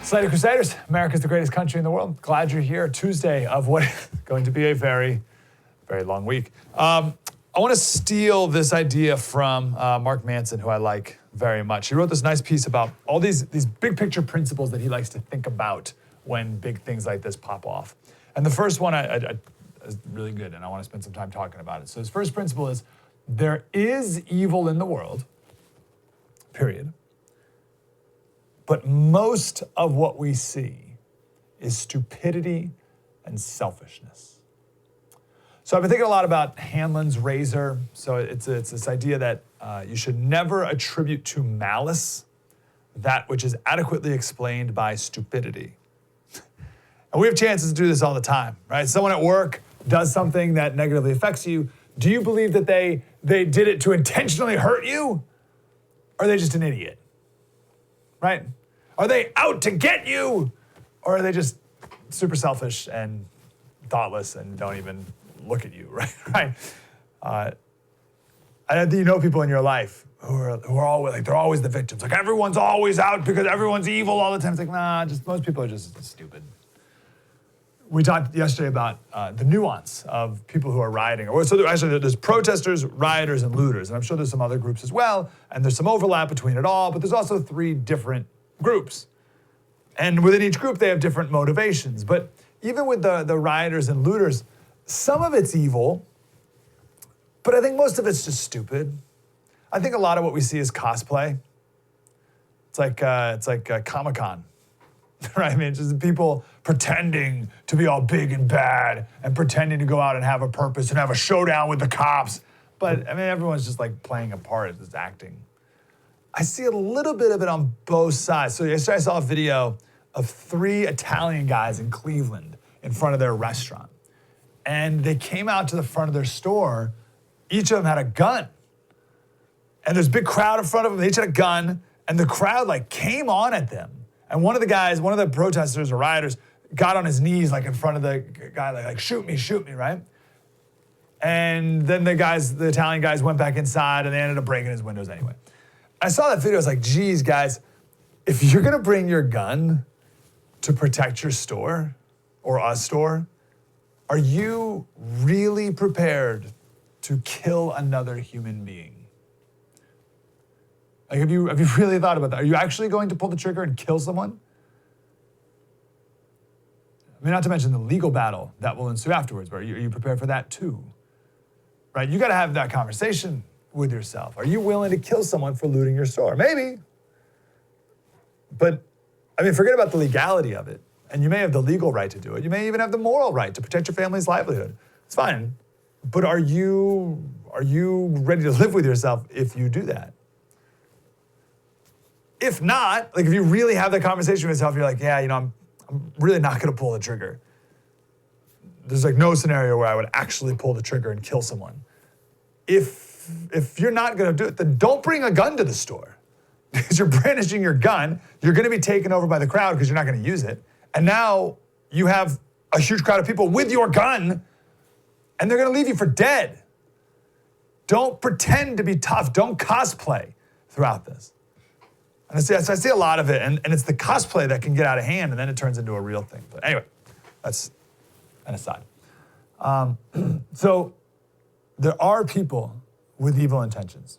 Slater Crusaders, America's the greatest country in the world. Glad you're here. Tuesday of what is going to be a very, very long week. I want to steal this idea from Mark Manson, who I like very much. He wrote this nice piece about all these big picture principles that he likes to think about when big things like this pop off. And the first one is really good, and I want to spend some time talking about it. So his first principle is, there is evil in the world, period. But most of what we see is stupidity and selfishness. So I've been thinking a lot about Hanlon's razor. So it's this idea that you should never attribute to malice that which is adequately explained by stupidity. And we have chances to do this all the time, right? Someone at work does something that negatively affects you. Do you believe that they did it to intentionally hurt you? Or are they just an idiot? Right? Are they out to get you? Or are they just super selfish and thoughtless and don't even look at you, right? I think you know people in your life who are always like, they're always the victims. Like, everyone's always out because everyone's evil all the time. It's like, nah, just most people are just stupid. We talked yesterday about the nuance of people who are rioting. There's protesters, rioters, and looters. And I'm sure there's some other groups as well. And there's some overlap between it all. But there's also three different groups. And within each group, they have different motivations. But even with the rioters and looters, some of it's evil. But I think most of it's just stupid. I think a lot of what we see is cosplay. It's like Comic-Con. Right? I mean, just people pretending to be all big and bad and pretending to go out and have a purpose and have a showdown with the cops. But I mean, everyone's just like playing a part, just acting. I see a little bit of it on both sides. So yesterday I saw a video of 3 Italian guys in Cleveland in front of their restaurant. And they came out to the front of their store. Each of them had a gun. And there's a big crowd in front of them. They each had a gun. And the crowd like came on at them. And one of the protesters or rioters got on his knees like in front of the guy, like shoot me, right? And then the Italian guys went back inside and they ended up breaking his windows anyway. I saw that video, I was like, geez, guys, if you're gonna bring your gun to protect your store or a store, are you really prepared to kill another human being? Like, have you really thought about that? Are you actually going to pull the trigger and kill someone? I mean, not to mention the legal battle that will ensue afterwards, but are you prepared for that too? Right? You got to have that conversation with yourself. Are you willing to kill someone for looting your store? Maybe. But, I mean, forget about the legality of it. And you may have the legal right to do it. You may even have the moral right to protect your family's livelihood. It's fine. But are you ready to live with yourself if you do that? If not, like if you really have that conversation with yourself, you're like, yeah, I'm really not gonna pull the trigger. There's like no scenario where I would actually pull the trigger and kill someone. If you're not gonna do it, then don't bring a gun to the store. Because you're brandishing your gun, you're gonna be taken over by the crowd because you're not gonna use it. And now you have a huge crowd of people with your gun, and they're gonna leave you for dead. Don't pretend to be tough, don't cosplay throughout this. And I see a lot of it, and it's the cosplay that can get out of hand, and then it turns into a real thing. But anyway, that's an aside. So there are people with evil intentions.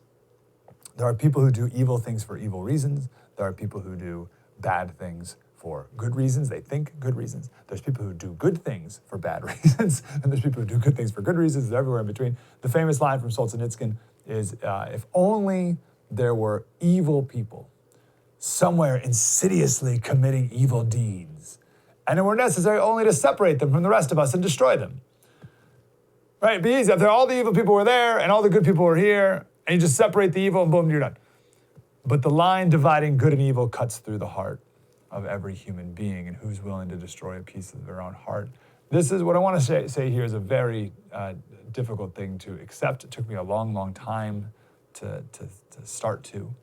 There are people who do evil things for evil reasons. There are people who do bad things for good reasons. They think good reasons. There's people who do good things for bad reasons, and there's people who do good things for good reasons. They're everywhere in between. The famous line from Solzhenitsyn is, if only there were evil people somewhere insidiously committing evil deeds, and it were necessary only to separate them from the rest of us and destroy them. Right? It'd be easy. If all the evil people were there and all the good people were here, and you just separate the evil and boom, you're done. But the line dividing good and evil cuts through the heart of every human being, and who's willing to destroy a piece of their own heart. This is what I want to say here is a very difficult thing to accept. It took me a long, long time to start to.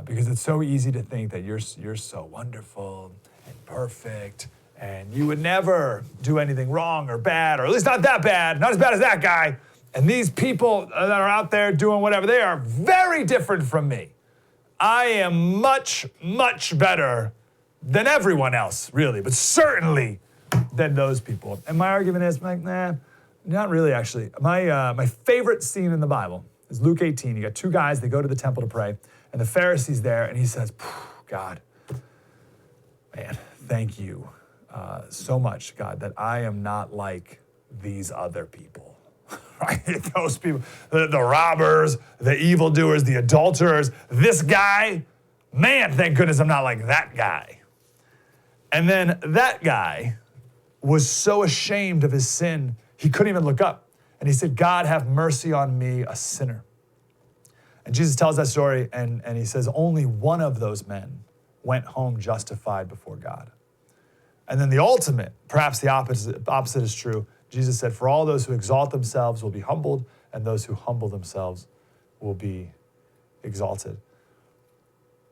Because it's so easy to think that you're so wonderful and perfect and you would never do anything wrong or bad, or at least not that bad, not as bad as that guy. And these people that are out there doing whatever, they are very different from me. I am much, much better than everyone else, really, but certainly than those people. And my argument is, like, nah, not really, actually. My favorite scene in the Bible is Luke 18. You got two guys, they go to the temple to pray, and the Pharisee's there, and he says, God, man, thank you so much, God, that I am not like these other people. Right? Those people, the robbers, the evildoers, the adulterers, this guy, man, thank goodness I'm not like that guy. And then that guy was so ashamed of his sin, he couldn't even look up. And he said, God, have mercy on me, a sinner. And Jesus tells that story, and he says, only one of those men went home justified before God. And then the ultimate, perhaps the opposite is true. Jesus said, for all those who exalt themselves will be humbled, and those who humble themselves will be exalted.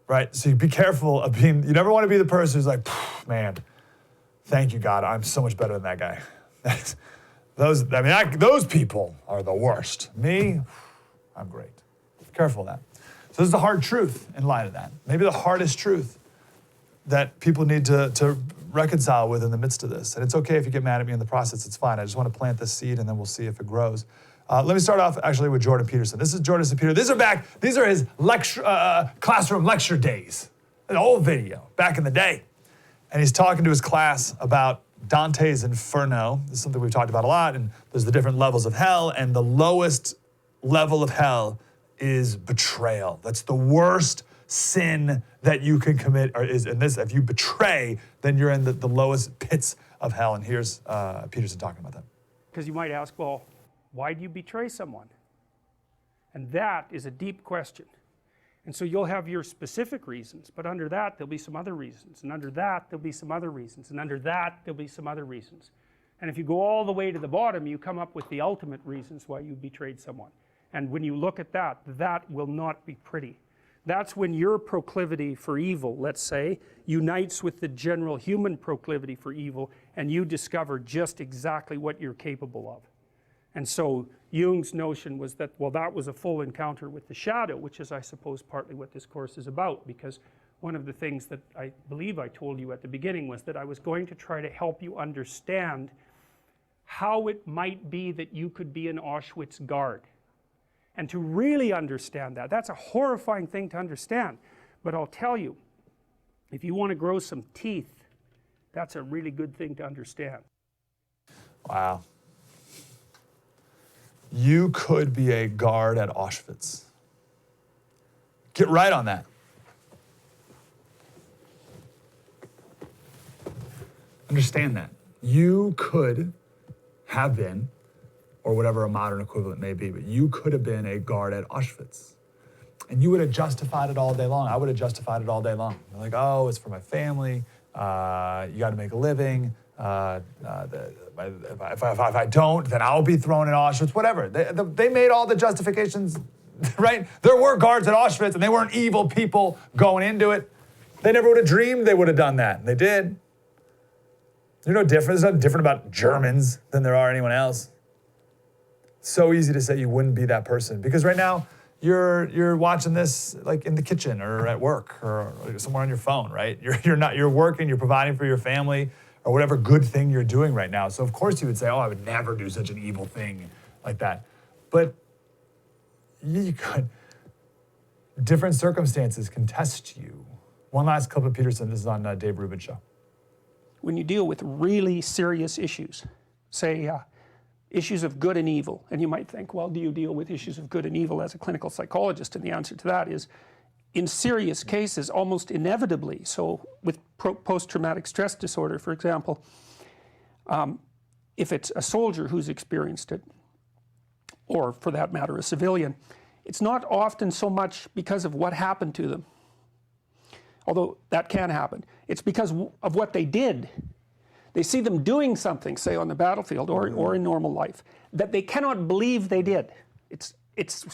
Right? So you be careful of being, you never want to be the person who's like, man, thank you, God, I'm so much better than that guy. Those people are the worst. Me, I'm great. Careful of that. So this is the hard truth in light of that. Maybe the hardest truth that people need to reconcile with in the midst of this. And it's okay if you get mad at me in the process, it's fine. I just want to plant this seed and then we'll see if it grows. Let me start off actually with Jordan Peterson. This is Jordan Peterson. These are his classroom lecture days. An old video back in the day. And he's talking to his class about Dante's Inferno. This is something we've talked about a lot, and there's the different levels of hell, and the lowest level of hell is betrayal. That's the worst sin that you can commit, if you betray, then you're in the lowest pits of hell. And here's Peterson talking about that. Because you might ask, well, why do you betray someone? And that is a deep question. And so you'll have your specific reasons, but under that there'll be some other reasons, and under that there'll be some other reasons, and under that there'll be some other reasons. And if you go all the way to the bottom, you come up with the ultimate reasons why you betrayed someone. And when you look at that, that will not be pretty. That's when your proclivity for evil, let's say, unites with the general human proclivity for evil, and you discover just exactly what you're capable of. And so Jung's notion was that, well, that was a full encounter with the shadow, which is, I suppose, partly what this course is about, because one of the things that I believe I told you at the beginning was that I was going to try to help you understand how it might be that you could be an Auschwitz guard. And to really understand that, that's a horrifying thing to understand. But I'll tell you, if you want to grow some teeth, that's a really good thing to understand. Wow. You could be a guard at Auschwitz. Get right on that. Understand that. You could have been, or whatever a modern equivalent may be, but you could have been a guard at Auschwitz. And you would have justified it all day long. I would have justified it all day long. You're like, oh, it's for my family. You got to make a living. If I don't, then I'll be thrown in Auschwitz, whatever. They made all the justifications, right? There were guards at Auschwitz, and they weren't evil people going into it. They never would have dreamed they would have done that, and they did. There's no difference. There's nothing different about Germans than there are anyone else. So easy to say you wouldn't be that person, because right now you're watching this like in the kitchen or at work or somewhere on your phone, right? You're working, you're providing for your family, or whatever good thing you're doing right now. So of course you would say, oh, I would never do such an evil thing like that. But you could. Different circumstances can test you. One last clip of Peterson. This is on Dave Rubin's show. When you deal with really serious issues, say issues of good and evil, and you might think, well, do you deal with issues of good and evil as a clinical psychologist? And the answer to that is, in serious cases, almost inevitably, so with post-traumatic stress disorder, for example, if it's a soldier who's experienced it, or for that matter, a civilian, it's not often so much because of what happened to them, although that can happen. It's because of what they did. They see them doing something, say on the battlefield or in normal life, that they cannot believe they did. It's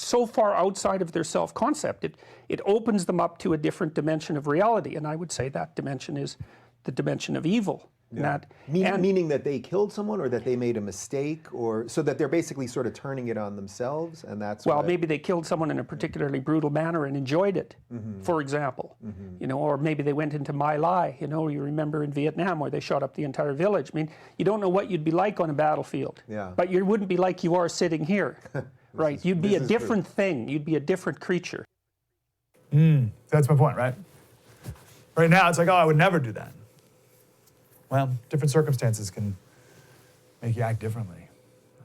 so far outside of their self-concept, it opens them up to a different dimension of reality, and I would say that dimension is the dimension of evil. And that, Meaning that they killed someone, or that they made a mistake, or so that they're basically sort of turning it on themselves, and that's well, what, maybe they killed someone in a particularly brutal manner and enjoyed it, for example. You know, or maybe they went into My Lai. You know, you remember in Vietnam where they shot up the entire village. I mean, you don't know what you'd be like on a battlefield, but you wouldn't be like you are sitting here, right? You'd be a different thing. You'd be a different creature. That's my point, right? Right now, it's like, oh, I would never do that. Well, different circumstances can make you act differently.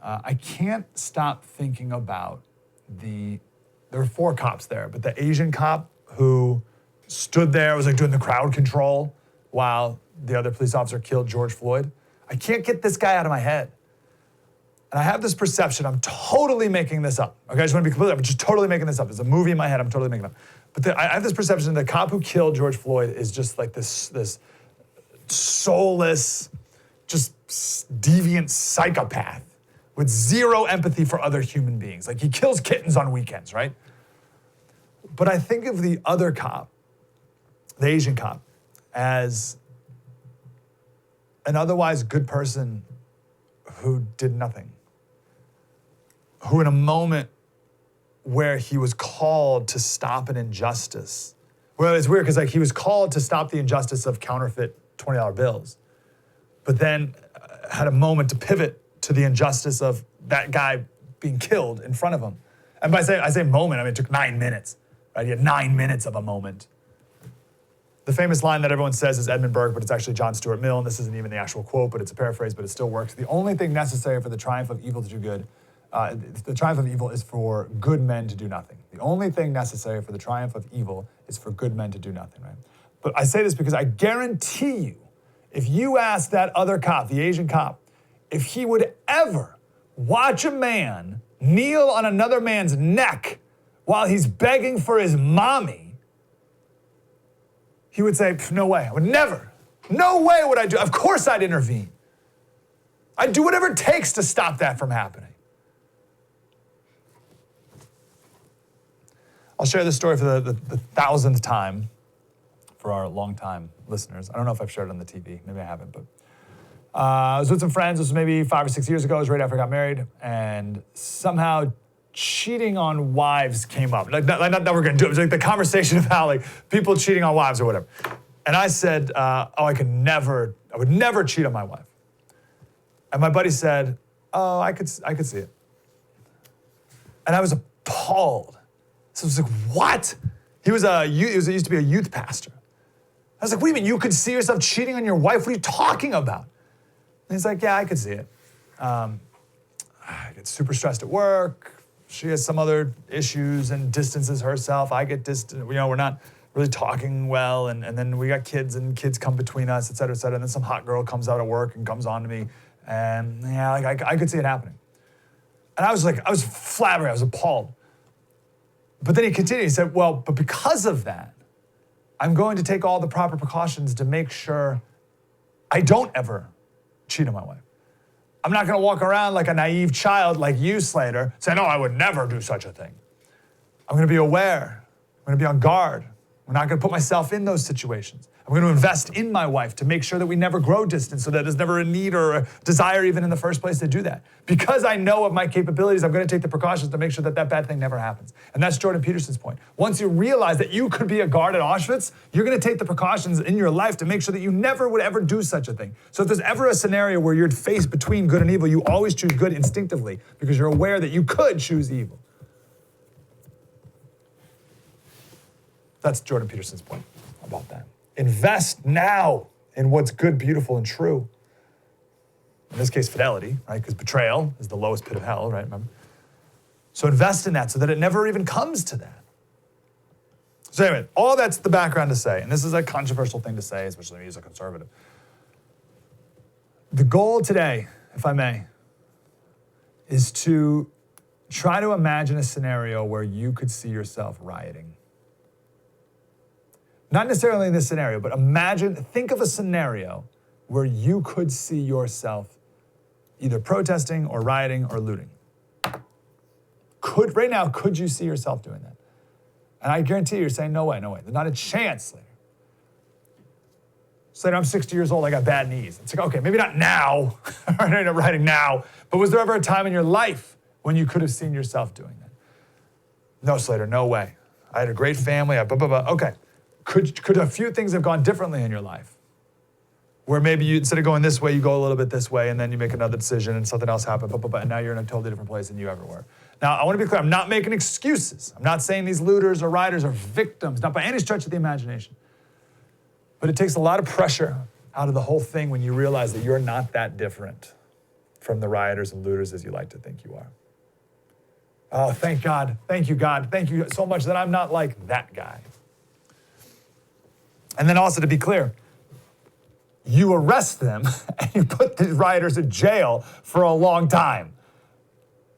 I can't stop thinking about there were 4 cops there, but the Asian cop who stood there, was like doing the crowd control while the other police officer killed George Floyd. I can't get this guy out of my head. And I have this perception, I'm totally making this up. Okay, I just want to be completely, I'm just totally making this up. There's a movie in my head, I'm totally making it up. But I have this perception that the cop who killed George Floyd is just like this soulless, just deviant psychopath with zero empathy for other human beings. Like he kills kittens on weekends, right? But I think of the other cop, the Asian cop, as an otherwise good person who did nothing. Who in a moment where he was called to stop an injustice. Well, it's weird because like he was called to stop the injustice of counterfeit $20 bills, but then had a moment to pivot to the injustice of that guy being killed in front of him. And I say moment, I mean, it took 9 minutes, right? He had 9 minutes of a moment. The famous line that everyone says is Edmund Burke, but it's actually John Stuart Mill, and this isn't even the actual quote, but it's a paraphrase, but it still works. The only thing necessary for the triumph of evil to do good, the triumph of evil is for good men to do nothing. The only thing necessary for the triumph of evil is for good men to do nothing, right? But I say this because I guarantee you, if you ask that other cop, the Asian cop, if he would ever watch a man kneel on another man's neck while he's begging for his mommy, he would say, no way, I would never. No way would I do. Of course I'd intervene. I'd do whatever it takes to stop that from happening. I'll share this story for the 1,000th time for our longtime listeners. I don't know if I've shared it on the TV. Maybe I haven't, but I was with some friends. This was maybe 5 or 6 years ago. It was right after I got married, and somehow cheating on wives came up. Not that we're going to do it. It was like the conversation about like people cheating on wives or whatever. And I said, I would never cheat on my wife. And my buddy said, oh, I could see it. And I was appalled. So I was like, what? He used to be a youth pastor. I was like, what do you mean you could see yourself cheating on your wife? What are you talking about? And he's like, yeah, I could see it. I get super stressed at work. She has some other issues and distances herself. I get distant. We're not really talking well. And then we got kids and kids come between us, et cetera, et cetera. And then some hot girl comes out of work and comes on to me. And yeah, like I could see it happening. And I was flabbergasted. I was appalled. But then he continued. He said, well, but because of that, I'm going to take all the proper precautions to make sure I don't ever cheat on my wife. I'm not going to walk around like a naive child like you, Slater, saying, no, I would never do such a thing. I'm going to be aware. I'm going to be on guard. I'm not going to put myself in those situations. I'm going to invest in my wife to make sure that we never grow distant, so that there's never a need or a desire even in the first place to do that. Because I know of my capabilities, I'm going to take the precautions to make sure that that bad thing never happens. And that's Jordan Peterson's point. Once you realize that you could be a guard at Auschwitz, you're going to take the precautions in your life to make sure that you never would ever do such a thing. So if there's ever a scenario where you're faced between good and evil, you always choose good instinctively because you're aware that you could choose evil. That's Jordan Peterson's point about that. Invest now in what's good, beautiful, and true. In this case, fidelity, right? Because betrayal is the lowest pit of hell, right? Remember? So invest in that so that it never even comes to that. So anyway, all that's the background to say, and this is a controversial thing to say, especially me as a conservative. The goal today, if I may, is to try to imagine a scenario where you could see yourself rioting. Not necessarily in this scenario, but think of a scenario where you could see yourself either protesting or rioting or looting. Right now, could you see yourself doing that? And I guarantee you're saying, no way, no way. There's not a chance, Slater. Slater, I'm 60 years old, I got bad knees. It's like, okay, maybe not now, or not writing now, but was there ever a time in your life when you could have seen yourself doing that? No, Slater, no way. I had a great family, blah, blah, blah. Okay, could a few things have gone differently in your life? Where maybe you, instead of going this way, you go a little bit this way, and then you make another decision, and something else happened, blah, blah, blah, and now you're in a totally different place than you ever were. Now, I want to be clear, I'm not making excuses. I'm not saying these looters or rioters are victims, not by any stretch of the imagination. But it takes a lot of pressure out of the whole thing when you realize that you're not that different from the rioters and looters as you like to think you are. Oh, thank God. Thank you, God. Thank you so much that I'm not like that guy. And then also to be clear, you arrest them and you put these rioters in jail for a long time,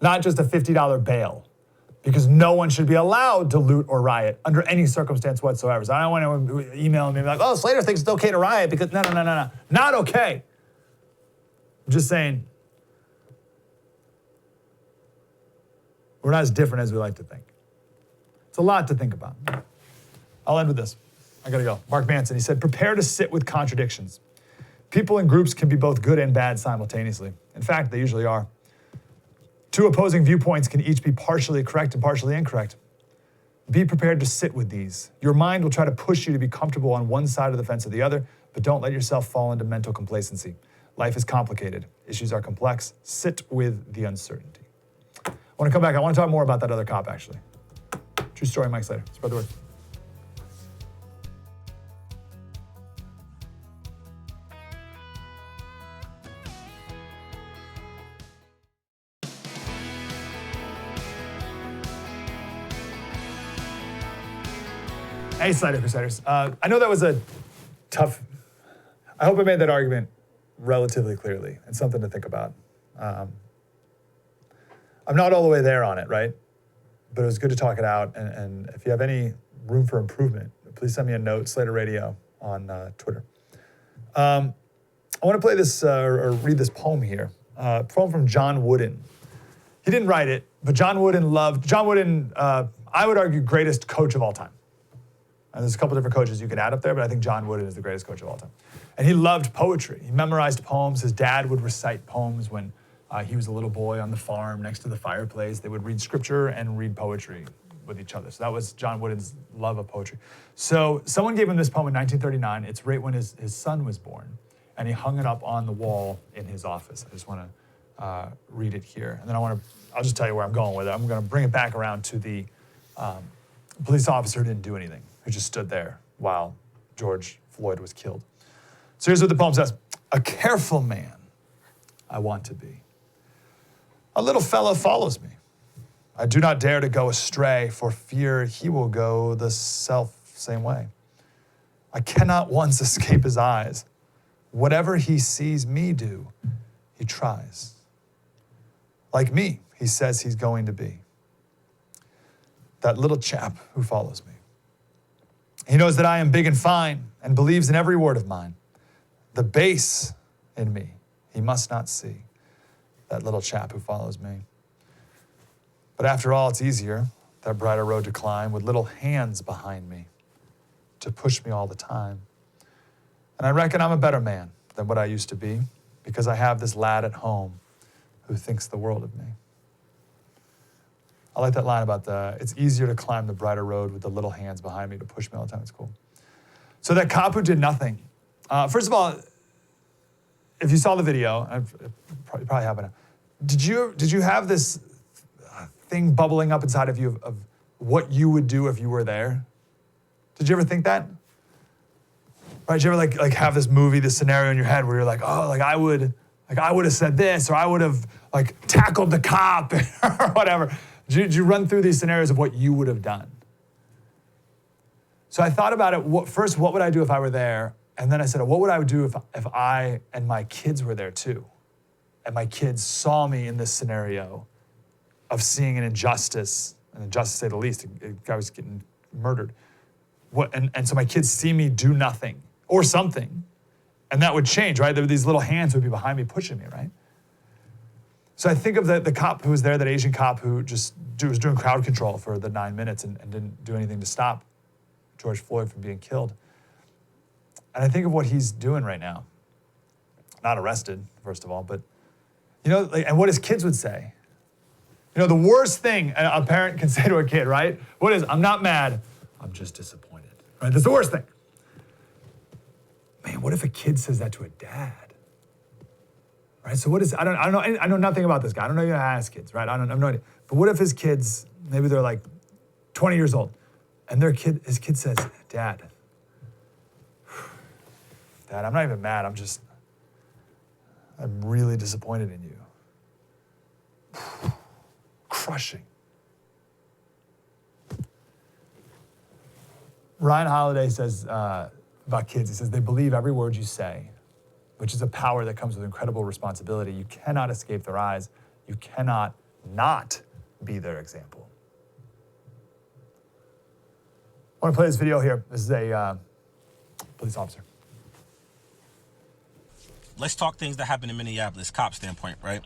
not just a $50 bail, because no one should be allowed to loot or riot under any circumstance whatsoever. So I don't want anyone to email me and be like, oh, Slater thinks it's okay to riot because no, not okay. I'm just saying, we're not as different as we like to think. It's a lot to think about. I'll end with this. I gotta go. Mark Manson, he said, prepare to sit with contradictions. People in groups can be both good and bad simultaneously. In fact, they usually are. Two opposing viewpoints can each be partially correct and partially incorrect. Be prepared to sit with these. Your mind will try to push you to be comfortable on one side of the fence or the other, but don't let yourself fall into mental complacency. Life is complicated. Issues are complex. Sit with the uncertainty. I want to come back. I want to talk more about that other cop, actually. True story, Mike Slater. Spread the word. Hey, Slater Crusaders. I know that was a tough, I hope I made that argument relatively clearly and something to think about. I'm not all the way there on it, right? But it was good to talk it out. And if you have any room for improvement, please send me a note, Slater Radio on Twitter. I want to play this, or read this poem here. A poem from John Wooden. He didn't write it, but John Wooden, I would argue, greatest coach of all time. And there's a couple different coaches you can add up there, but I think John Wooden is the greatest coach of all time. And he loved poetry. He memorized poems. His dad would recite poems when he was a little boy on the farm next to the fireplace. They would read scripture and read poetry with each other. So that was John Wooden's love of poetry. So someone gave him this poem in 1939. It's right when his son was born. And he hung it up on the wall in his office. I just want to read it here. And then I'll just tell you where I'm going with it. I'm going to bring it back around to the police officer who didn't do anything, who just stood there while George Floyd was killed. So here's what the poem says. A careful man I want to be. A little fellow follows me. I do not dare to go astray for fear he will go the same way. I cannot once escape his eyes. Whatever he sees me do, he tries. Like me, he says he's going to be. That little chap who follows me. He knows that I am big and fine and believes in every word of mine. The bass in me, he must not see. That little chap who follows me. But after all, it's easier, that brighter road to climb, with little hands behind me to push me all the time. And I reckon I'm a better man than what I used to be because I have this lad at home who thinks the world of me. I like that line about it's easier to climb the brighter road with the little hands behind me to push me all the time. It's cool. So that cop who did nothing. First of all, if you saw the video, you probably haven't. Did you have this thing bubbling up inside of you of what you would do if you were there? Did you ever think that? Right? Did you ever like have this movie, this scenario in your head where you're like, oh, I would have said this, or I would have tackled the cop or whatever. Did you run through these scenarios of what you would have done? So I thought about it. First, what would I do if I were there? And then I said, what would I do if I and my kids were there too? And my kids saw me in this scenario of seeing an injustice to say the least. A guy was getting murdered. And so my kids see me do nothing or something. And that would change, right? These little hands would be behind me pushing me, right? So I think of the cop who was there, that Asian cop who was doing crowd control for the 9 minutes and didn't do anything to stop George Floyd from being killed. And I think of what he's doing right now. Not arrested, first of all, but, you know, like, and what his kids would say. You know, the worst thing a parent can say to a kid, right? What is, I'm not mad, I'm just disappointed, right? That's the worst thing. Man, what if a kid says that to a dad? Right, so what is, I know nothing about this guy. I don't know how to ask kids, right? I have no idea. But what if his kids, maybe they're like 20 years old, and his kid says, Dad, I'm not even mad, I'm really disappointed in you. Crushing. Ryan Holiday says about kids, he says, they believe every word you say, which is a power that comes with incredible responsibility. You cannot escape their eyes. You cannot not be their example. I want to play this video here. This is a police officer. Let's talk things that happen in Minneapolis, cop standpoint, right?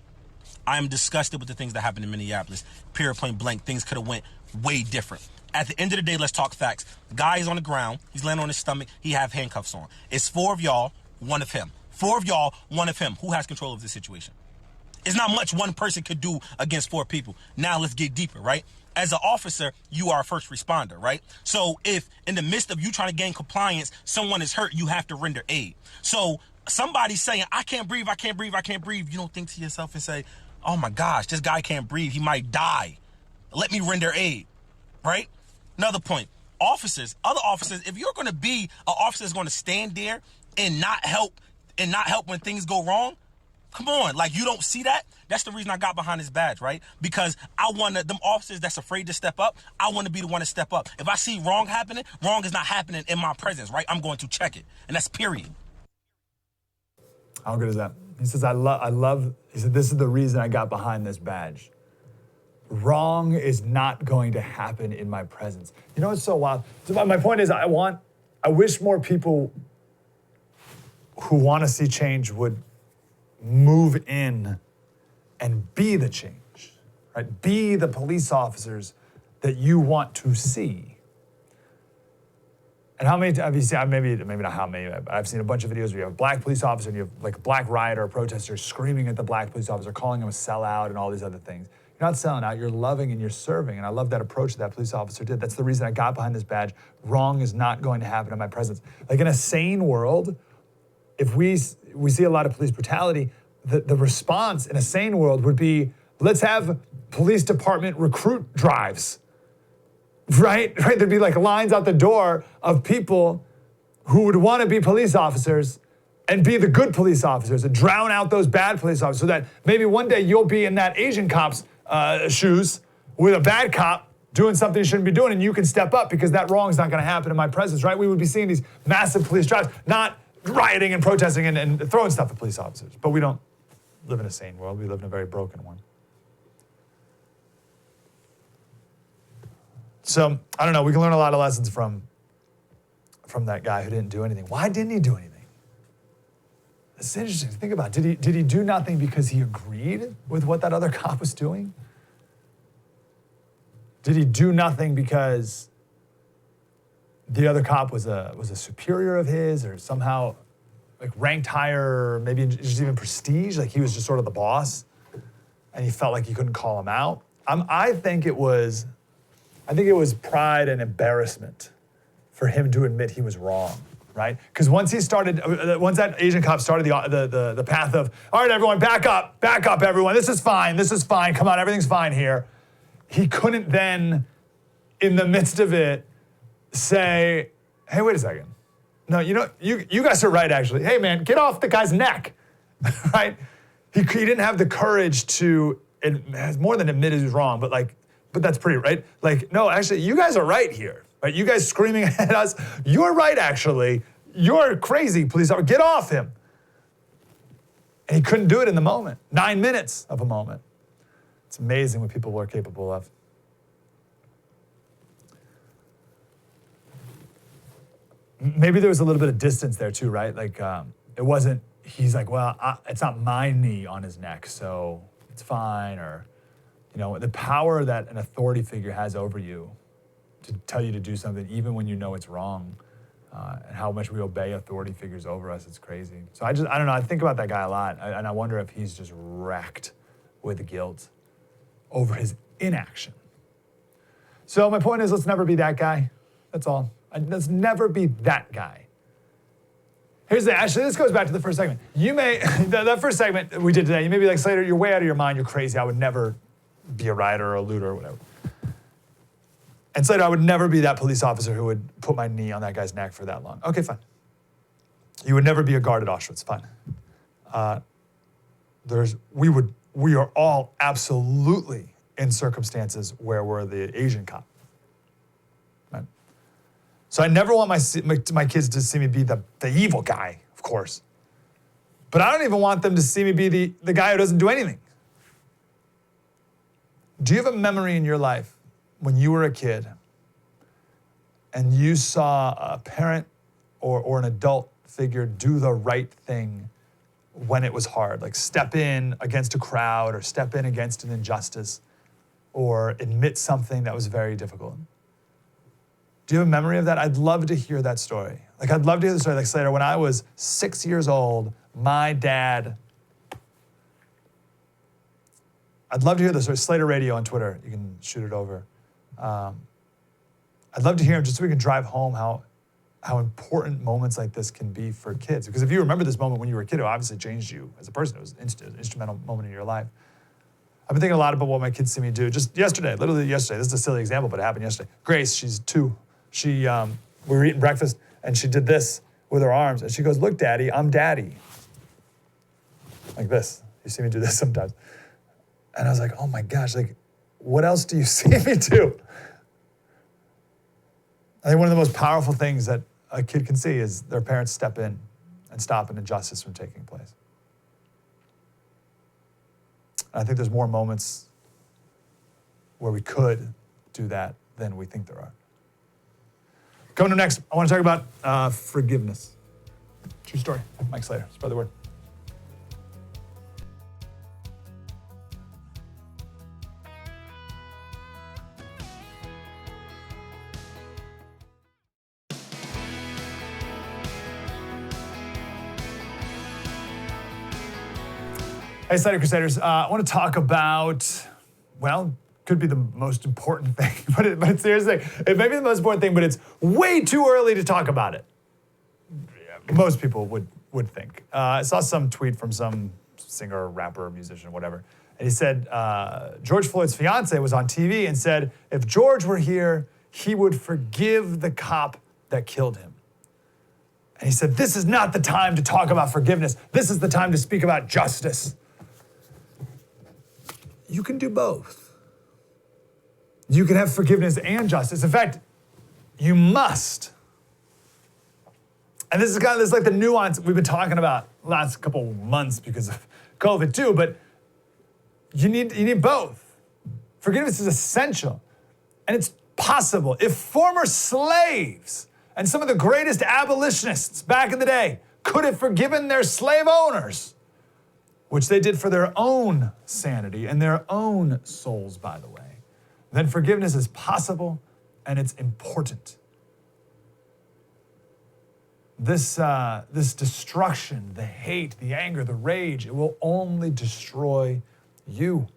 I'm disgusted with the things that happened in Minneapolis. Period, point blank, things could have went way different. At the end of the day, let's talk facts. The guy is on the ground. He's laying on his stomach. He have handcuffs on. It's 4 of y'all, 1 of him. 4 of y'all, 1 of him. Who has control of this situation? It's not much one person could do against 4 people. Now let's get deeper, right? As an officer, you are a first responder, right? So if in the midst of you trying to gain compliance, someone is hurt, you have to render aid. So somebody's saying, I can't breathe, I can't breathe, I can't breathe. You don't think to yourself and say, oh my gosh, this guy can't breathe. He might die. Let me render aid, right? Another point, officers, other officers, if you're going to be an officer that's going to stand there and not help when things go wrong, come on, like you don't see that? That's the reason I got behind this badge, right? Because I want them officers that's afraid to step up, I want to be the one to step up. If I see wrong happening, wrong is not happening in my presence, right? I'm going to check it. And that's period. How good is that? He says, he said, this is the reason I got behind this badge. Wrong is not going to happen in my presence. You know what's so wild? So my point is, I wish more people who want to see change would move in and be the change, right? Be the police officers that you want to see. And how many have you seen, maybe not how many, but I've seen a bunch of videos where you have a black police officer and you have like a black rioter or protester screaming at the black police officer, calling him a sellout and all these other things. You're not selling out, you're loving and you're serving. And I love that approach that police officer did. That's the reason I got behind this badge. Wrong is not going to happen in my presence. Like in a sane world, if we see a lot of police brutality, the response in a sane world would be, let's have police department recruit drives, right? There'd be like lines out the door of people who would want to be police officers and be the good police officers and drown out those bad police officers so that maybe one day you'll be in that Asian cop's shoes with a bad cop doing something you shouldn't be doing and you can step up because that wrong is not going to happen in my presence, right? We would be seeing these massive police drives, not rioting and protesting and throwing stuff at police officers. But we don't live in a sane world. We live in a very broken one. So, I don't know. We can learn a lot of lessons from that guy who didn't do anything. Why didn't he do anything? It's interesting to think about. Did he do nothing because he agreed with what that other cop was doing? Did he do nothing because the other cop was a superior of his or somehow like ranked higher, or maybe just even prestige, like he was just sort of the boss and he felt like he couldn't call him out? I think it was pride and embarrassment for him to admit he was wrong, right? Because once that Asian cop started the path of, all right, everyone, back up, everyone, this is fine, come on, everything's fine here. He couldn't then, in the midst of it, say, hey, wait a second. No, you guys are right, actually. Hey, man, get off the guy's neck, right? He didn't have the courage to, more than admit he was wrong, but that's pretty, right? Like, no, actually, you guys are right here, right? You guys screaming at us, you're right, actually. You're crazy, police officer, get off him. And he couldn't do it in the moment, 9 minutes of a moment. It's amazing what people are capable of. Maybe there was a little bit of distance there too, right? Like it wasn't, he's like, well, it's not my knee on his neck, so it's fine. Or, the power that an authority figure has over you to tell you to do something, even when you know it's wrong, and how much we obey authority figures over us. It's crazy. So I don't know. I think about that guy a lot, and I wonder if he's just wrecked with guilt over his inaction. So my point is, let's never be that guy. That's all. Let's never be that guy. Actually, this goes back to the first segment. You may, that first segment we did today, you may be like, Slater, you're way out of your mind. You're crazy. I would never be a rioter or a looter or whatever. And Slater, I would never be that police officer who would put my knee on that guy's neck for that long. Okay, fine. You would never be a guard at Auschwitz. Fine. We are all absolutely in circumstances where we're the Asian cop. Right? So I never want my kids to see me be the evil guy, of course. But I don't even want them to see me be the guy who doesn't do anything. Do you have a memory in your life when you were a kid and you saw a parent or an adult figure do the right thing when it was hard, like step in against a crowd or step in against an injustice or admit something that was very difficult? Do you have a memory of that? I'd love to hear that story. Like, I'd love to hear the story. Like, Slater, when I was 6 years old, my dad, I'd love to hear the story. Slater Radio on Twitter, you can shoot it over. I'd love to hear him just so we can drive home how important moments like this can be for kids. Because if you remember this moment when you were a kid, it obviously changed you as a person. It was an instrumental moment in your life. I've been thinking a lot about what my kids see me do. Just yesterday, literally yesterday. This is a silly example, but it happened yesterday. Grace, she's 2. We were eating breakfast, and she did this with her arms. And she goes, "Look, Daddy, I'm Daddy." Like this. You see me do this sometimes. And I was like, oh my gosh, like, what else do you see me do? I think one of the most powerful things that a kid can see is their parents step in and stop an injustice from taking place. And I think there's more moments where we could do that than we think there are. Coming up next, I want to talk about forgiveness. True story. Mike Slater, spread the word. Hey, Slater Crusaders. I want to talk about, well, could be the most important thing, but seriously, it may be the most important thing, but it's way too early to talk about it. Most people would think. I saw some tweet from some singer, rapper, musician, whatever, and he said George Floyd's fiance was on TV and said if George were here, he would forgive the cop that killed him. And he said, this is not the time to talk about forgiveness. This is the time to speak about justice. You can do both. You can have forgiveness and justice. In fact, you must. And this is like the nuance we've been talking about the last couple months because of COVID too, but you need both. Forgiveness is essential. And it's possible. If former slaves and some of the greatest abolitionists back in the day could have forgiven their slave owners, which they did for their own sanity and their own souls, by the way, then forgiveness is possible and it's important. This destruction, the hate, the anger, the rage, it will only destroy you.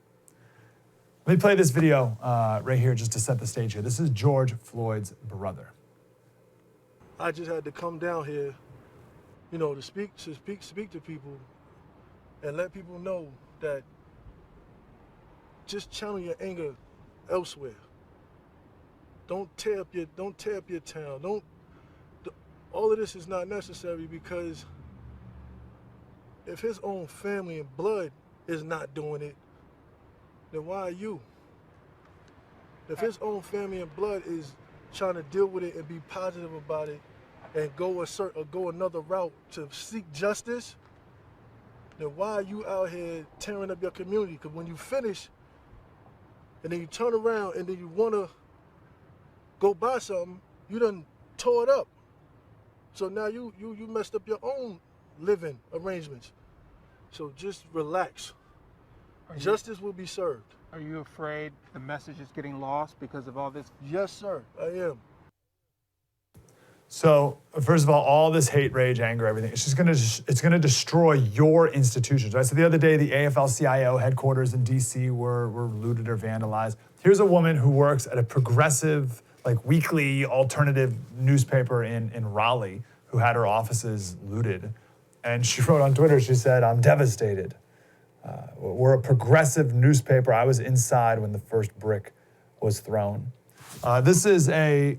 Let me play this video right here just to set the stage here. This is George Floyd's brother. I just had to come down here, to speak to people and let people know that just channel your anger elsewhere. Don't tear up your town. All of this is not necessary, because if his own family and blood is not doing it, then why are you? If his own family and blood is trying to deal with it and be positive about it and go another route to seek justice, then why are you out here tearing up your community? Because when you finish and then you turn around and then you want to go buy something, you done tore it up. So now you messed up your own living arrangements. So just relax. Justice will be served. Are you afraid the message is getting lost because of all this? Yes, sir, I am. So first of all this hate, rage, anger, everything, it's gonna destroy your institutions, right? So the other day, the AFL-CIO headquarters in DC were looted or vandalized. Here's a woman who works at a progressive, like weekly alternative newspaper in Raleigh who had her offices looted. And she wrote on Twitter, she said, "I'm devastated. We're a progressive newspaper. I was inside when the first brick was thrown." This is a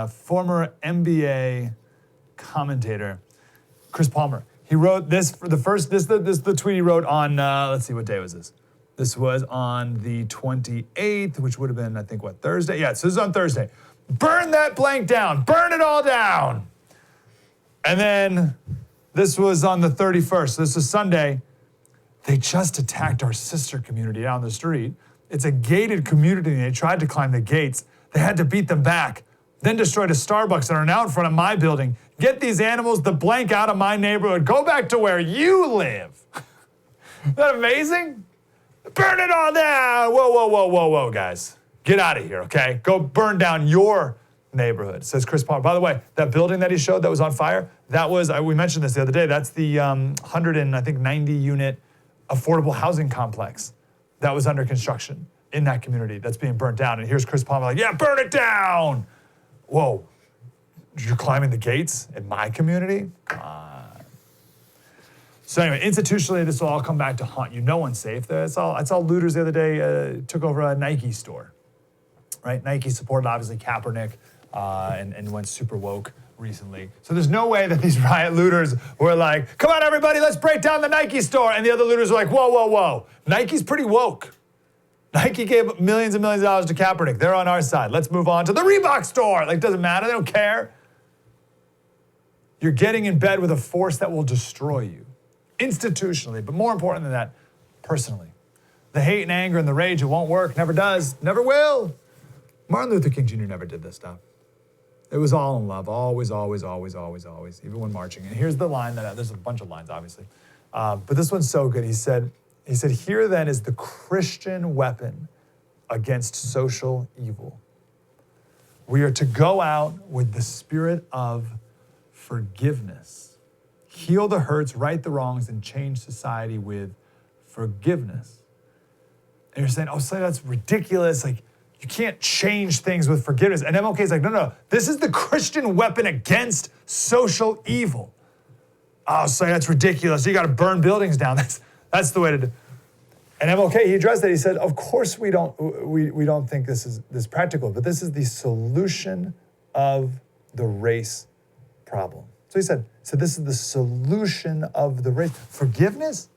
former NBA commentator, Chris Palmer. He wrote this for the first, this is the tweet he wrote on, let's see, what day was this? This was on the 28th, which would have been, I think, what, Thursday? Yeah, so this is on Thursday. "Burn that blank down. Burn it all down." And then this was on the 31st. So this is Sunday. "They just attacked our sister community down the street. It's a gated community and they tried to climb the gates. They had to beat them back. Then destroyed a Starbucks and are now in front of my building. Get these animals the blank out of my neighborhood. Go back to where you live." Isn't that amazing? Burn it all down. Whoa, guys. Get out of here, okay? Go burn down your neighborhood, says Chris Palmer. By the way, that building that he showed that was on fire, that was, we mentioned this the other day, that's the 90 unit affordable housing complex that was under construction in that community that's being burnt down. And here's Chris Palmer like, "Yeah, burn it down." Whoa, you're climbing the gates in my community? Come on. So anyway, institutionally, this will all come back to haunt you. No one's safe. I saw looters the other day took over a Nike store, right? Nike supported, obviously, Kaepernick and went super woke recently. So there's no way that these riot looters were like, "Come on, everybody, let's break down the Nike store." And the other looters were like, whoa. Nike's pretty woke. Nike gave millions and millions of dollars to Kaepernick. They're on our side. Let's move on to the Reebok store. Like, doesn't matter. They don't care. You're getting in bed with a force that will destroy you, institutionally, but more important than that, personally. The hate and anger and the rage, it won't work, never does, never will. Martin Luther King Jr. never did this stuff. It was all in love, always, even when marching. And here's the line there's a bunch of lines, obviously. But this one's so good. He said, "Here then is the Christian weapon against social evil. We are to go out with the spirit of forgiveness, heal the hurts, right the wrongs, and change society with forgiveness." And you're saying, "Oh, Slater, that's ridiculous. Like, you can't change things with forgiveness." And MLK's like, no. This is the Christian weapon against social evil. "Oh, Slater, that's ridiculous. You got to burn buildings down." That's the way to do it. And MLK, he addressed that. He said, "Of course we don't think this is practical, but this is the solution of the race problem." So he said, this is the solution of the race. Forgiveness?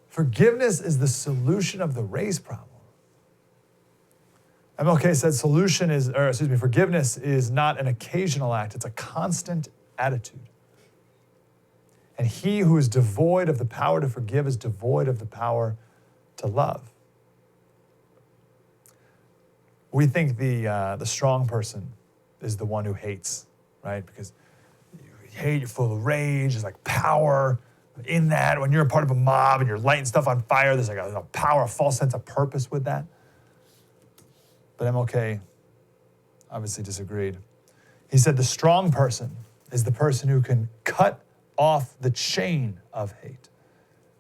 Forgiveness is the solution of the race problem. MLK said forgiveness is not an occasional act, it's a constant attitude. And he who is devoid of the power to forgive is devoid of the power to love. We think the strong person is the one who hates, right? Because you hate, you're full of rage, there's like power in that. When you're a part of a mob and you're lighting stuff on fire, there's like a power, a false sense of purpose with that. But MLK obviously disagreed. He said the strong person is the person who can cut off the chain of hate,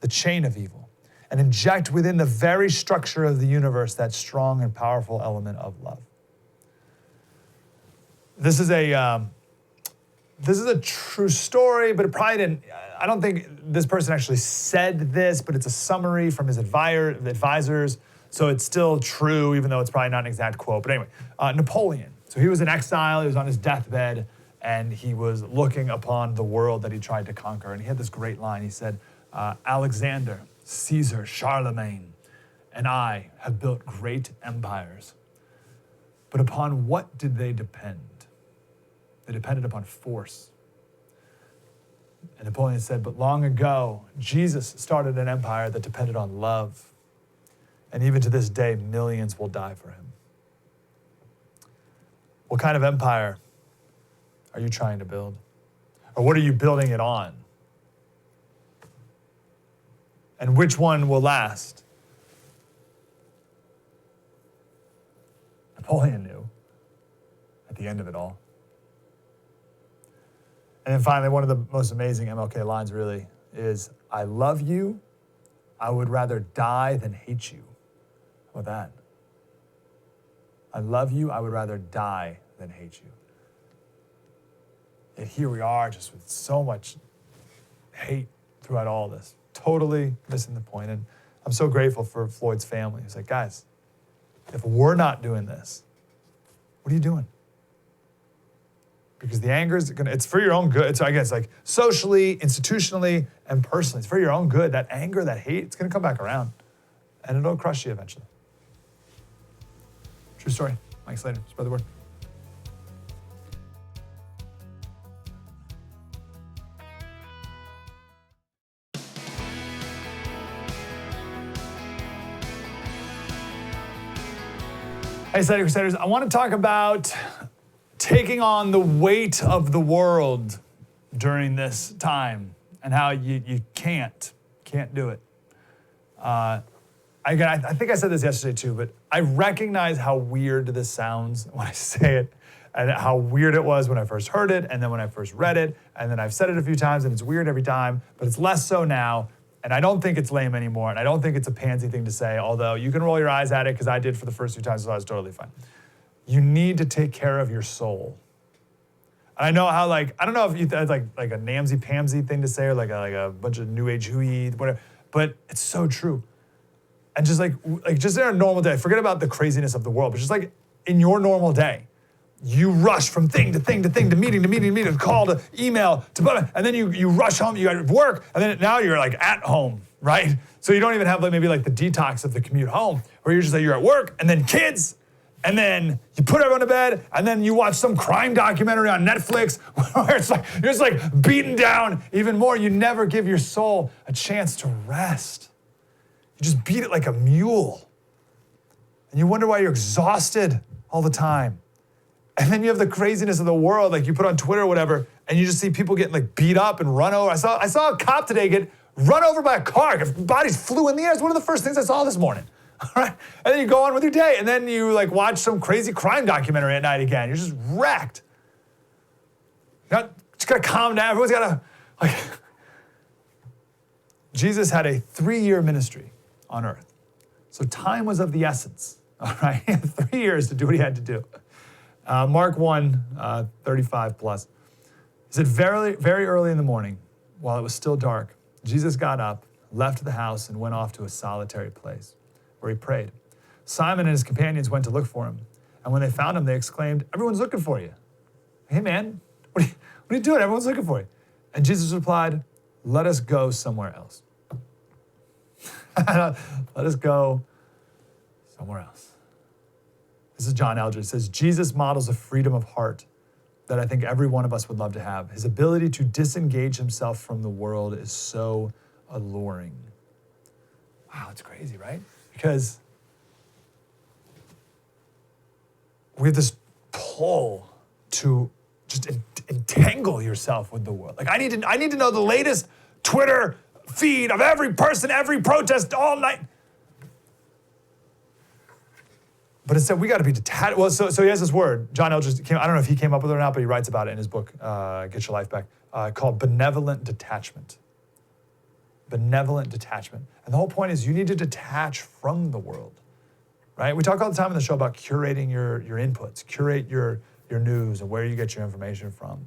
the chain of evil, and inject within the very structure of the universe that strong and powerful element of love. This is a true story, but it probably didn't. I don't think this person actually said this, but it's a summary from his advisors. So it's still true, even though it's probably not an exact quote. But anyway, Napoleon. So he was in exile. He was on his deathbed, and he was looking upon the world that he tried to conquer. And he had this great line. He said, "Alexander, Caesar, Charlemagne, and I have built great empires. But upon what did they depend? They depended upon force." And Napoleon said, "But long ago, Jesus started an empire that depended on love. And even to this day, millions will die for him." What kind of empire are you trying to build? Or what are you building it on? And which one will last? Napoleon knew. the end of it all. And then finally, one of the most amazing MLK lines really is, I love you. I would rather die than hate you. How about that? I love you. I would rather die than hate you. And here we are, just with so much hate throughout all this. Totally missing the point. And I'm so grateful for Floyd's family. He's like, guys, if we're not doing this, what are you doing? Because the anger is it's for your own good. It's, I guess, like socially, institutionally, and personally. It's for your own good. That anger, that hate, it's going to come back around. And it'll crush you eventually. True story. Mike Slater, spread the word. Hey, Slater Crusaders, I want to talk about taking on the weight of the world during this time and how you can't do it. I think I said this yesterday too, but I recognize how weird this sounds when I say it and how weird it was when I first heard it and then when I first read it, and then I've said it a few times and it's weird every time, but it's less so now. And I don't think it's lame anymore, and I don't think it's a pansy thing to say, although you can roll your eyes at it because I did for the first few times, so I was totally fine. You need to take care of your soul. And I know how, like, I don't know if you that's like a namsy-pamsy thing to say or like a bunch of new age hooey, whatever, but it's so true. And just like just in a normal day, forget about the craziness of the world, but just like in your normal day, you rush from thing to thing to thing to meeting to meeting to meeting, to call to email to blah, blah, and then you rush home, you got to work, and then now you're like at home, right? So you don't even have like maybe like the detox of the commute home, where you're just like you're at work, and then kids, and then you put everyone to bed, and then you watch some crime documentary on Netflix where it's like you're just like beaten down even more. You never give your soul a chance to rest. You just beat it like a mule, and you wonder why you're exhausted all the time. And then you have the craziness of the world, like you put on Twitter or whatever, and you just see people getting like beat up and run over. I saw a cop today get run over by a car. Bodies flew in the air. It's one of the first things I saw this morning. All right, and then you go on with your day, and then you like watch some crazy crime documentary at night again. You're just wrecked. Just gotta calm down. Everyone's gotta like. Jesus had a 3-year ministry on earth, so time was of the essence. All right, he had 3 years to do what he had to do. Mark 1, 35 plus. He said, very, very early in the morning, while it was still dark, Jesus got up, left the house, and went off to a solitary place where he prayed. Simon and his companions went to look for him. And when they found him, they exclaimed, "Everyone's looking for you." "Hey, man, what are you doing? Everyone's looking for you." And Jesus replied, "Let us go somewhere else." Let us go somewhere else. This is John Eldredge. It says, Jesus models a freedom of heart that I think every one of us would love to have. His ability to disengage himself from the world is so alluring. Wow, it's crazy, right? Because we have this pull to just entangle yourself with the world. Like I need to know the latest Twitter feed of every person, every protest all night. But instead, we got to be detached. Well, so he has this word. John Eldredge I don't know if he came up with it or not, but he writes about it in his book, Get Your Life Back, called benevolent detachment. Benevolent detachment. And the whole point is you need to detach from the world, right? We talk all the time on the show about curating your inputs, curate your news and where you get your information from.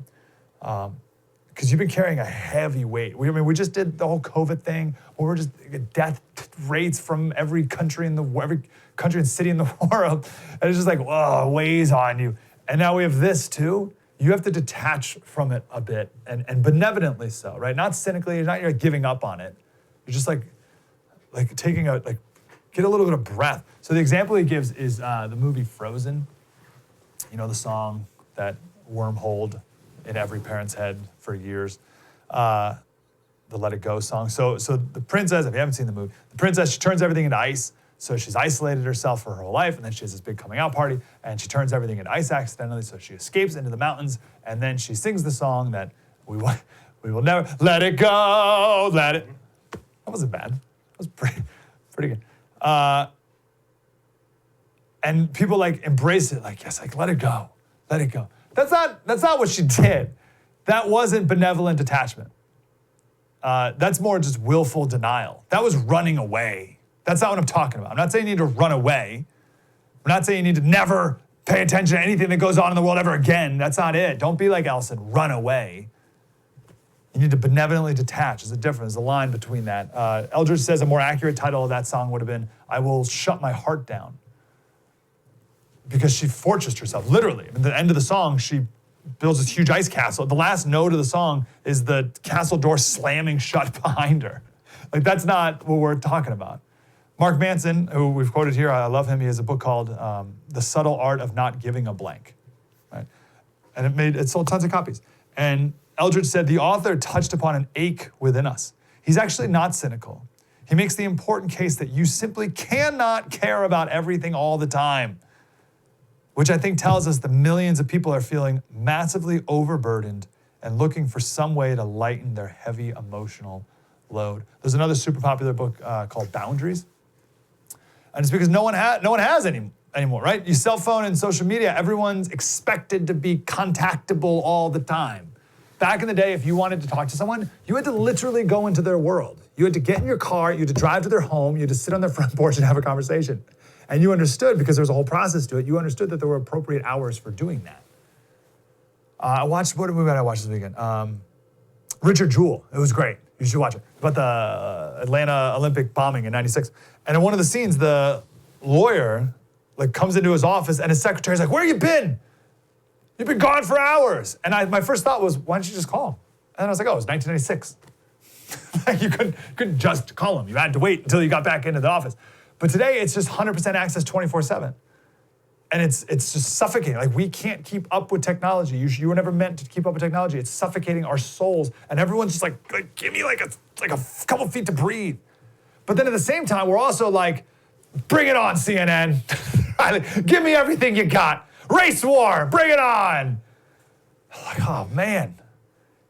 Because you've been carrying a heavy weight. We just did the whole COVID thing, where we're just death rates from every country every country and city in the world, and it's just like, whoa, weighs on you. And now we have this too. You have to detach from it a bit, and benevolently so, right? Not cynically. You're giving up on it. You're just like taking get a little bit of breath. So the example he gives is the movie Frozen. You know the song that wormholed in every parent's head for years, the Let It Go song. So the princess, if you haven't seen the movie, the princess, she turns everything into ice. So she's isolated herself for her whole life, and then she has this big coming out party, and she turns everything into ice accidentally, so she escapes into the mountains, and then she sings the song that we will never let it go, let it. That wasn't bad. That was pretty good. And people embrace it, yes, let it go. Let it go. That's not what she did. That wasn't benevolent detachment. That's more just willful denial. That was running away. That's not what I'm talking about. I'm not saying you need to run away. I'm not saying you need to never pay attention to anything that goes on in the world ever again. That's not it. Don't be like Elson. Run away. You need to benevolently detach. There's a difference, a line between that. Eldridge says a more accurate title of that song would have been, I Will Shut My Heart Down. Because she fortressed herself, literally. At the end of the song, she builds this huge ice castle. The last note of the song is the castle door slamming shut behind her. Like, that's not what we're talking about. Mark Manson, who we've quoted here, I love him. He has a book called The Subtle Art of Not Giving a Blank. Right? And it sold tons of copies. And Eldridge said, the author touched upon an ache within us. He's actually not cynical. He makes the important case that you simply cannot care about everything all the time, which I think tells us the millions of people are feeling massively overburdened and looking for some way to lighten their heavy emotional load. There's another super popular book called Boundaries. And it's because no one has any anymore, right? Your cell phone and social media, everyone's expected to be contactable all the time. Back in the day, if you wanted to talk to someone, you had to literally go into their world. You had to get in your car, you had to drive to their home, you had to sit on their front porch and have a conversation. And you understood, because there was a whole process to it, you understood that there were appropriate hours for doing that. What movie did I watch this weekend? Richard Jewell. It was great. You should watch it. About the Atlanta Olympic bombing in '96. And in one of the scenes, the lawyer comes into his office and his secretary's like, where you been? You've been gone for hours. And my first thought was, why don't you just call him? And then I was like, oh, it was 1996. You couldn't just call him. You had to wait until you got back into the office. But today, it's just 100% access 24/7. And it's just suffocating. Like, we can't keep up with technology. You were never meant to keep up with technology. It's suffocating our souls. And everyone's just like give me like a couple feet to breathe. But then at the same time, we're also like, bring it on, CNN. Give me everything you got. Race war, bring it on. Like, oh man.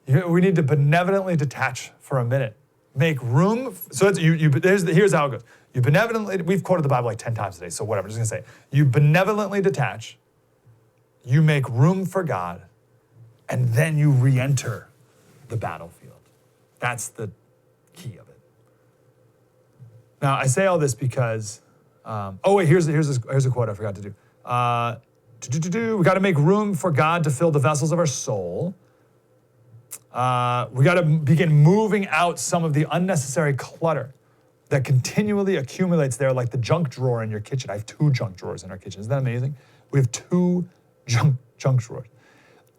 We need to benevolently detach for a minute. Make room. So here's how it goes. You benevolently, we've quoted the Bible like 10 times today, so whatever, I'm just gonna say. You benevolently detach, you make room for God, and then you re-enter the battlefield. That's the key of it. Now, I say all this because, here's a quote I forgot to do. We gotta make room for God to fill the vessels of our soul. We gotta begin moving out some of the unnecessary clutter that continually accumulates there, like the junk drawer in your kitchen. I have 2 junk drawers in our kitchen. Isn't that amazing? We have 2 junk drawers.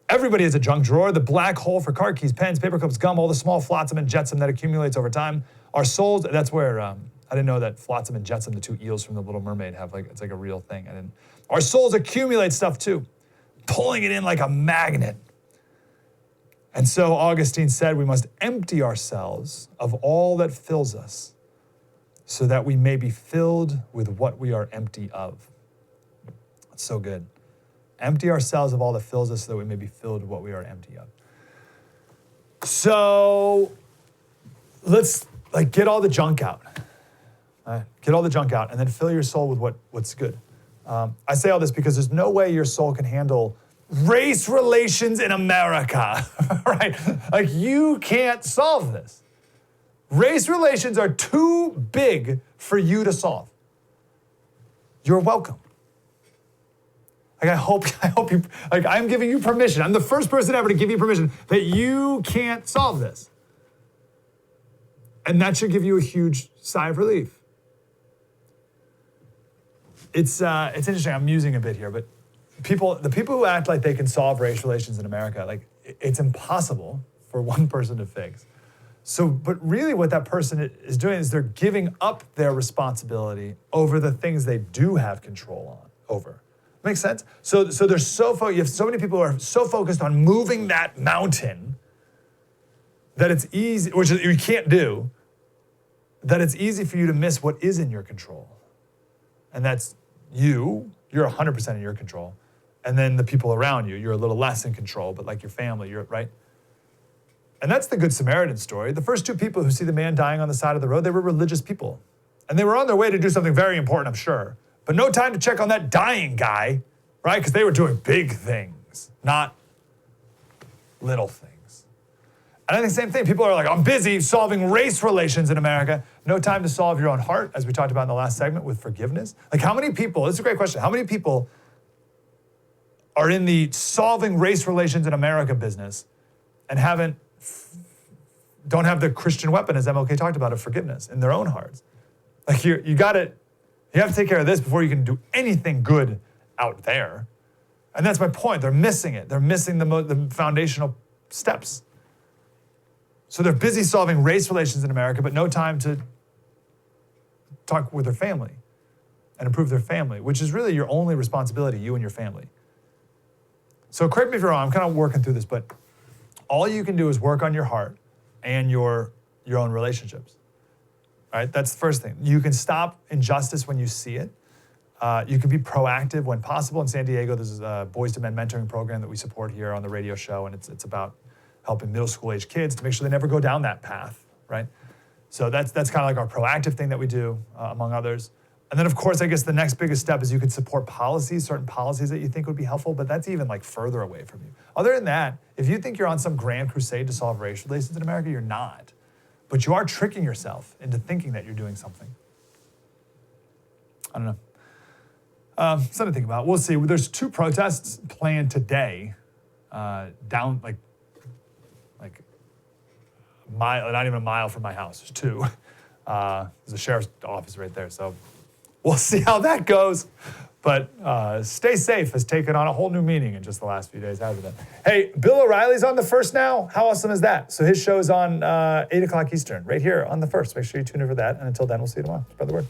Everybody has a junk drawer, the black hole for car keys, pens, paper clips, gum, all the small flotsam and jetsam that accumulates over time. Our souls, that's where, I didn't know that flotsam and jetsam, the 2 eels from The Little Mermaid, it's like a real thing. Our souls accumulate stuff too, pulling it in like a magnet. And so Augustine said, we must empty ourselves of all that fills us, so that we may be filled with what we are empty of. That's so good. Empty ourselves of all that fills us so that we may be filled with what we are empty of. So let's get all the junk out. Get all the junk out and then fill your soul with what's good. I say all this because there's no way your soul can handle race relations in America, right? Like, you can't solve this. Race relations are too big for you to solve. You're welcome. I hope you, I'm giving you permission. I'm the first person ever to give you permission that you can't solve this. And that should give you a huge sigh of relief. It's interesting, I'm musing a bit here, but the people who act like they can solve race relations in America, it's impossible for one person to fix. So, but really what that person is doing is they're giving up their responsibility over the things they do have control over. Makes sense? So they're you have so many people who are so focused on moving that mountain that it's easy, which you can't do, that it's easy for you to miss what is in your control. And that's you're 100% in your control. And then the people around you, you're a little less in control, but like your family, you're right. And that's the Good Samaritan story. The first 2 people who see the man dying on the side of the road, they were religious people. And they were on their way to do something very important, I'm sure. But no time to check on that dying guy, right? Because they were doing big things. things, not little things. And I think the same thing. People are like, I'm busy solving race relations in America. No time to solve your own heart, as we talked about in the last segment with forgiveness. Like how many people, this is a great question, how many people are in the solving race relations in America business and don't have the Christian weapon, as MLK talked about, of forgiveness in their own hearts? Like you have to take care of this before you can do anything good out there. And that's my point. They're missing it. They're missing the foundational steps. So they're busy solving race relations in America, but no time to talk with their family and improve their family, which is really your only responsibility, you and your family. So correct me if you're wrong, I'm kind of working through this, but all you can do is work on your heart and your own relationships. All right, that's the first thing. You can stop injustice when you see it. You can be proactive when possible. In San Diego, there's a Boys to Men mentoring program that we support here on the radio show, and it's about helping middle school age kids to make sure they never go down that path, right? So that's kind of like our proactive thing that we do, among others. And then, of course, I guess the next biggest step is you could support policies, certain policies that you think would be helpful, but that's even like further away from you. Other than that, if you think you're on some grand crusade to solve race relations in America, you're not. But you are tricking yourself into thinking that you're doing something. I don't know. Something to think about. We'll see. There's 2 protests planned today, down like a mile, not even a mile from my house. There's 2. There's a sheriff's office right there. So we'll see how that goes. But stay safe has taken on a whole new meaning in just the last few days, hasn't it? Hey, Bill O'Reilly's on The First now. How awesome is that? So his show's on 8 o'clock Eastern, right here on The First. Make sure you tune in for that. And until then, we'll see you tomorrow. Spread the word.